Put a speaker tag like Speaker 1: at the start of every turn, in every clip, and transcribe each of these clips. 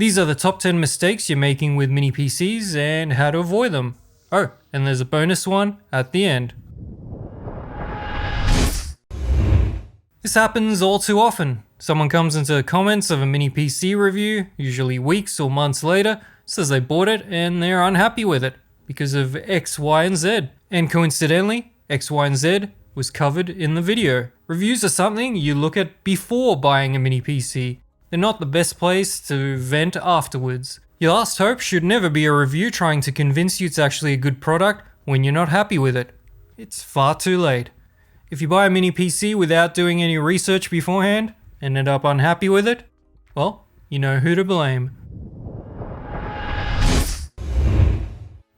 Speaker 1: These are the top 10 mistakes you're making with mini PCs and how to avoid them. Oh, and there's a bonus one at the end. This happens all too often. Someone comes into the comments of a mini PC review, usually weeks or months later, says they bought it and they're unhappy with it because of X, Y, and Z. And coincidentally, X, Y, and Z was covered in the video. Reviews are something you look at before buying a mini PC. They're not the best place to vent afterwards. Your last hope should never be a review trying to convince you it's actually a good product when you're not happy with it. It's far too late. If you buy a mini PC without doing any research beforehand and end up unhappy with it, well, you know who to blame.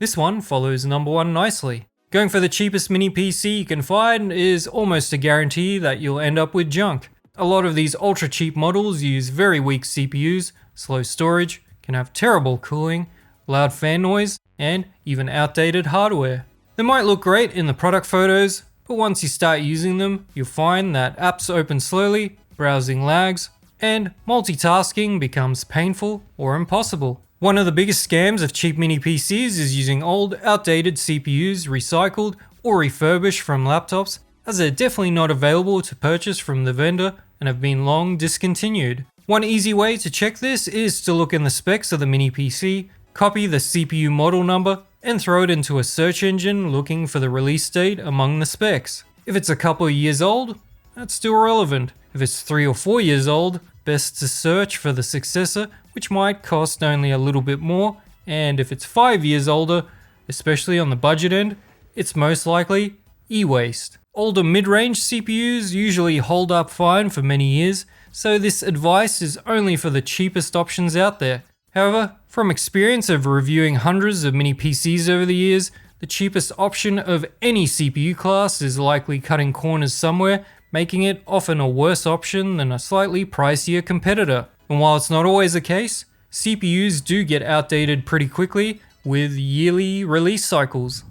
Speaker 1: This one follows number one nicely. Going for the cheapest mini PC you can find is almost a guarantee that you'll end up with junk. A lot of these ultra cheap models use very weak CPUs, slow storage, can have terrible cooling, loud fan noise, and even outdated hardware. They might look great in the product photos, but once you start using them, you'll find that apps open slowly, browsing lags, and multitasking becomes painful or impossible. One of the biggest scams of cheap mini PCs is using old, outdated CPUs recycled or refurbished from laptops, as they're definitely not available to purchase from the vendor and have been long discontinued. One easy way to check this is to look in the specs of the mini PC, copy the CPU model number, and throw it into a search engine looking for the release date among the specs. If it's a couple of years old, that's still relevant. If it's 3 or 4 years old, best to search for the successor, which might cost only a little bit more, and if it's 5 years older, especially on the budget end, it's most likely e-waste. Older mid-range CPUs usually hold up fine for many years, so this advice is only for the cheapest options out there. However, from experience of reviewing hundreds of mini PCs over the years, the cheapest option of any CPU class is likely cutting corners somewhere, making it often a worse option than a slightly pricier competitor. And while it's not always the case, CPUs do get outdated pretty quickly with yearly release cycles.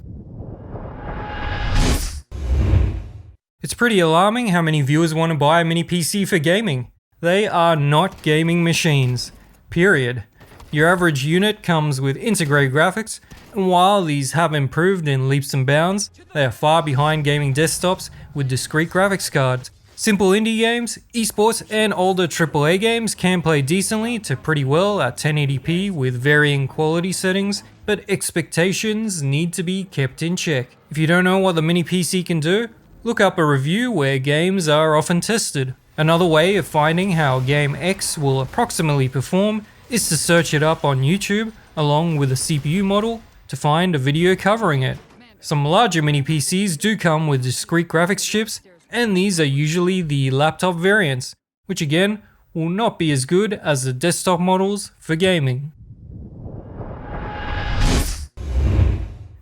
Speaker 1: It's pretty alarming how many viewers want to buy a mini PC for gaming. They are not gaming machines. Period. Your average unit comes with integrated graphics, and while these have improved in leaps and bounds, they are far behind gaming desktops with discrete graphics cards. Simple indie games, esports, and older AAA games can play decently to pretty well at 1080p with varying quality settings, but expectations need to be kept in check. If you don't know what the mini PC can do, look up a review where games are often tested. Another way of finding how game X will approximately perform is to search it up on YouTube along with a CPU model to find a video covering it. Some larger mini PCs do come with discrete graphics chips, and these are usually the laptop variants, which again will not be as good as the desktop models for gaming.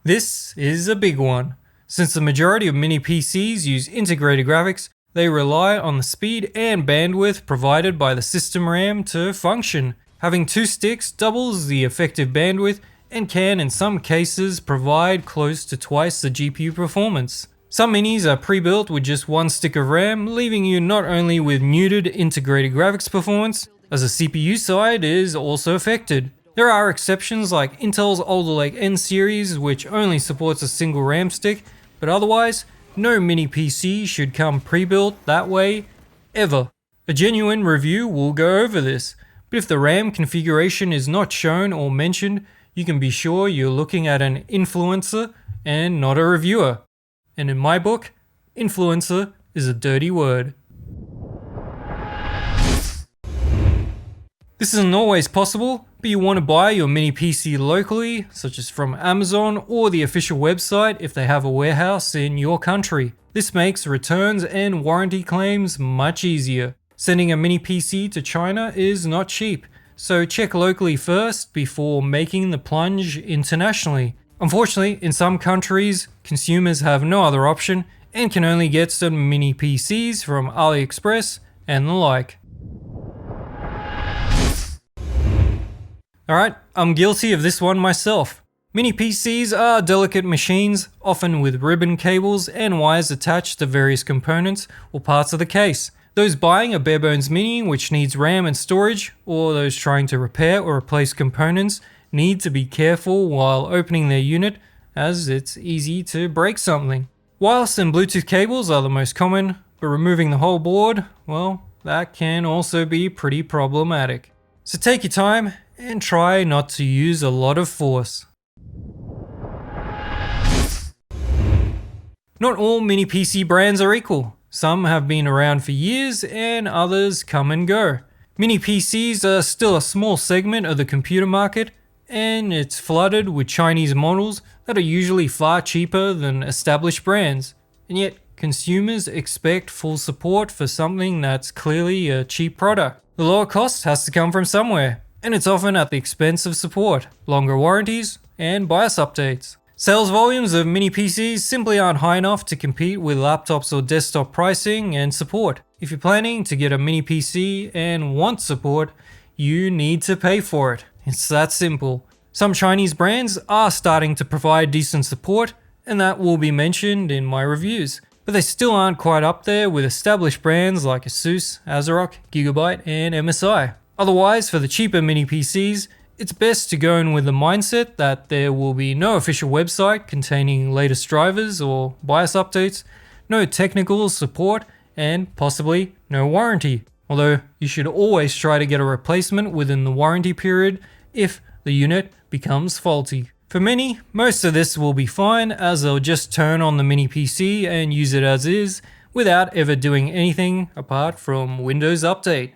Speaker 1: This is a big one. Since the majority of mini PCs use integrated graphics, they rely on the speed and bandwidth provided by the system RAM to function. Having 2 sticks doubles the effective bandwidth and can in some cases provide close to twice the GPU performance. Some minis are pre-built with just 1 stick of RAM, leaving you not only with muted integrated graphics performance, as the CPU side is also affected. There are exceptions like Intel's Alder Lake N series, which only supports a single RAM stick, but otherwise, no mini PC should come pre-built that way, ever. A genuine review will go over this, but if the RAM configuration is not shown or mentioned, you can be sure you're looking at an influencer and not a reviewer. And in my book, influencer is a dirty word. This isn't always possible, but you want to buy your mini PC locally, such as from Amazon or the official website if they have a warehouse in your country. This makes returns and warranty claims much easier. Sending a mini PC to China is not cheap, so check locally first before making the plunge internationally. Unfortunately, in some countries, consumers have no other option and can only get certain mini PCs from AliExpress and the like. Alright, I'm guilty of this one myself. Mini PCs are delicate machines, often with ribbon cables and wires attached to various components or parts of the case. Those buying a barebones mini which needs RAM and storage, or those trying to repair or replace components, need to be careful while opening their unit, as it's easy to break something. Wireless and Bluetooth cables are the most common, but removing the whole board, well, that can also be pretty problematic. So take your time and try not to use a lot of force. Not all mini PC brands are equal. Some have been around for years and others come and go. Mini PCs are still a small segment of the computer market, and it's flooded with Chinese models that are usually far cheaper than established brands. And yet, consumers expect full support for something that's clearly a cheap product. The lower cost has to come from somewhere, and it's often at the expense of support, longer warranties, and BIOS updates. Sales volumes of mini PCs simply aren't high enough to compete with laptops or desktop pricing and support. If you're planning to get a mini PC and want support, you need to pay for it. It's that simple. Some Chinese brands are starting to provide decent support, and that will be mentioned in my reviews. But they still aren't quite up there with established brands like Asus, ASRock, Gigabyte, and MSI. Otherwise, for the cheaper mini PCs, it's best to go in with the mindset that there will be no official website containing latest drivers or BIOS updates, no technical support, and possibly no warranty. Although you should always try to get a replacement within the warranty period if the unit becomes faulty. For many, most of this will be fine, as they'll just turn on the mini PC and use it as is without ever doing anything apart from Windows Update.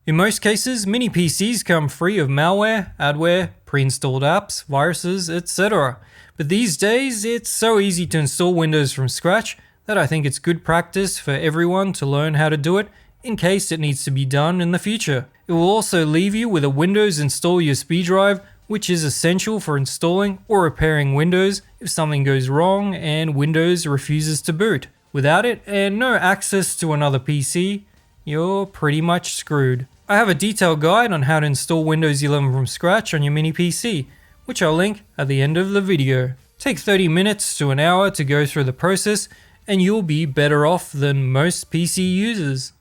Speaker 1: In most cases, mini PCs come free of malware, adware, pre-installed apps, viruses, etc. But these days, it's so easy to install Windows from scratch that I think it's good practice for everyone to learn how to do it in case it needs to be done in the future. It will also leave you with a Windows install USB drive, which is essential for installing or repairing Windows if something goes wrong and Windows refuses to boot. Without it and no access to another PC, you're pretty much screwed. I have a detailed guide on how to install Windows 11 from scratch on your mini PC, which I'll link at the end of the video. Take 30 minutes to an hour to go through the process, and you'll be better off than most PC users.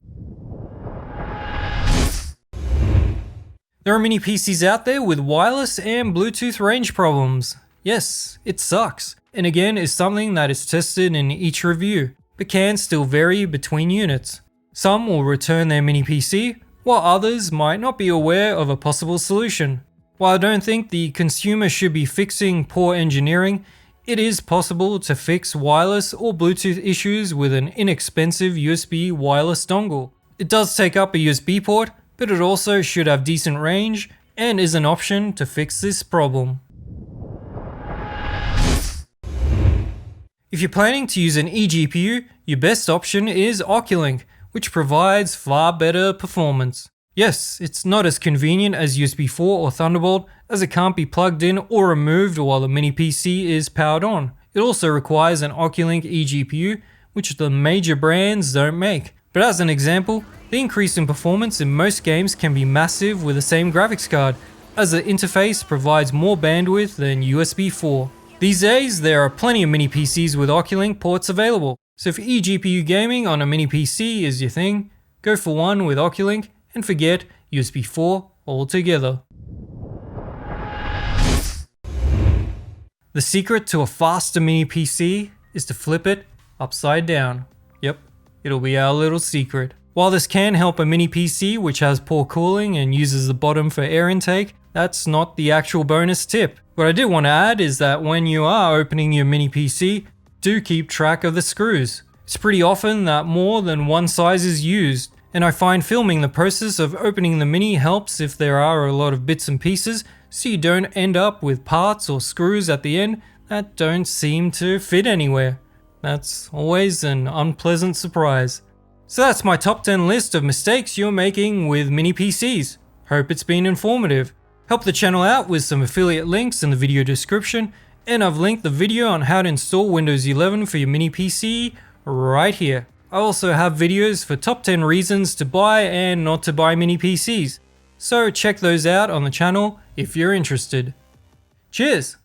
Speaker 1: There are mini PCs out there with wireless and Bluetooth range problems. Yes, it sucks, and again is something that is tested in each review, but can still vary between units. Some will return their mini PC, while others might not be aware of a possible solution. While I don't think the consumer should be fixing poor engineering, it is possible to fix wireless or Bluetooth issues with an inexpensive USB wireless dongle. It does take up a USB port, but it also should have decent range and is an option to fix this problem. If you're planning to use an eGPU, your best option is Oculink, which provides far better performance. Yes, it's not as convenient as USB 4 or Thunderbolt, as it can't be plugged in or removed while the mini PC is powered on. It also requires an Oculink eGPU, which the major brands don't make. But as an example, the increase in performance in most games can be massive with the same graphics card, as the interface provides more bandwidth than USB 4. These days, there are plenty of mini PCs with Oculink ports available. So if eGPU gaming on a mini PC is your thing, go for one with Oculink and forget USB 4 altogether. The secret to a faster mini PC is to flip it upside down. Yep, it'll be our little secret. While this can help a mini PC which has poor cooling and uses the bottom for air intake, that's not the actual bonus tip. What I did want to add is that when you are opening your mini PC, do keep track of the screws. It's pretty often that more than one size is used, and I find filming the process of opening the mini helps if there are a lot of bits and pieces, so you don't end up with parts or screws at the end that don't seem to fit anywhere. That's always an unpleasant surprise. So that's my top 10 list of mistakes you're making with mini PCs. Hope it's been informative. Help the channel out with some affiliate links in the video description, and I've linked the video on how to install Windows 11 for your mini PC right here. I also have videos for top 10 reasons to buy and not to buy mini PCs, so check those out on the channel if you're interested. Cheers!